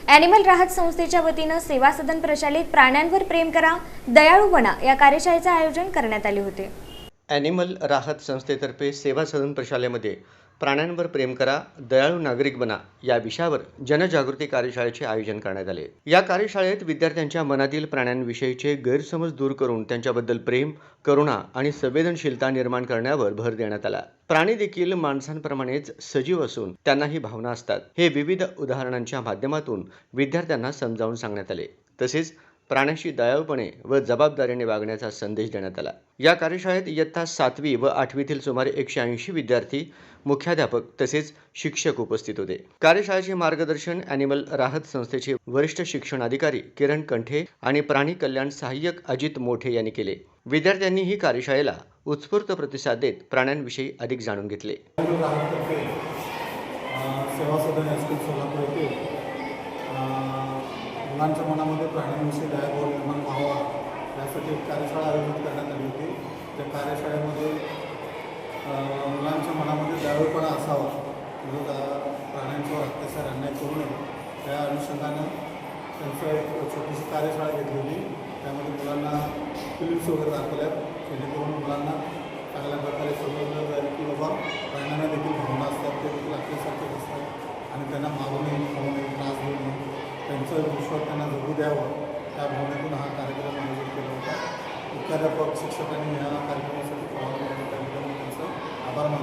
Animal राहत संस्थेच्या वतीनं सेवा सदन प्रचालित प्राण्यांवर प्रेम करा, दयाळू बना या कार्यशाळेचे आयोजन करण्यात आले होते। ॲनिमल राहत संस्थेतर्फे सेवा सदन प्रशालेमध्ये प्राण्यांवर प्रेम करा, दयाळू नागरिक बना या विषयावर जनजागृती कार्यशाळेचे आयोजन करण्यात आले। या कार्यशाळेत विद्यार्थ्यांच्या मनातील प्राण्यांविषयीचे गैरसमज दूर करून त्यांच्याबद्दल प्रेम, करुणा आणि संवेदनशीलता निर्माण करण्यावर भर देण्यात आला। प्राणी देखील माणसांप्रमाणेच सजीव असून त्यांनाही भावना असतात, हे विविध उदाहरणांच्या माध्यमातून विद्यार्थ्यांना समजावून सांगण्यात आले। तसेच प्राण्याशी दयाळूपणे व जबाबदारीने वागण्याचा संदेश देण्यात आला। या कार्यशाळेत इयत्ता 7वी व 8वीतील सुमारे 180 विद्यार्थी, मुख्याध्यापक तसेच शिक्षक उपस्थित होते। कार्यशाळेचे मार्गदर्शन ॲनिमल राहत संस्थेचे वरिष्ठ शिक्षण अधिकारी किरण कंठे आणि प्राणी कल्याण सहाय्यक अजित मोठे यांनी केले। विद्यार्थ्यांनी ही कार्यशाळेला उत्स्फूर्त प्रतिसाद देत प्राण्यांविषयी अधिक जाणून घेतले। मुलांच्या मनामध्ये प्राण्यांविषयी दयाभाव निर्माण व्हावा यासाठी एक कार्यशाळा आयोजित करण्यात आली होती। त्या कार्यशाळेमध्ये मुलांच्या मनामध्ये दयाळूपणा असावा, म्हणजे प्राण्यांच्यावर अत्याचार अन्याय करू नये, त्या अनुषंगानं त्यांचं एक छोटीशी कार्यशाळा घेतली होती। त्यामध्ये मुलांना फिल्म्स वगैरे दाखवल्या, जेणेकरून मुलांना चांगल्या प्रकारे समजलं जाईल की बाबा प्राण्यांना देखील भावना असतात, ते देखील आपल्यासारखेच असतात आणि त्यांना मारू नये, खाऊ नये, त्रास देऊ नये, त्यांचं विश्वास त्यांना जगू द्यावं, त्या भावनेतून हा कार्यक्रम आयोजित केला होता। मुख्याध्यापक शिक्षकांनी या कार्यक्रमासाठी त्यांचा आभार मानतो।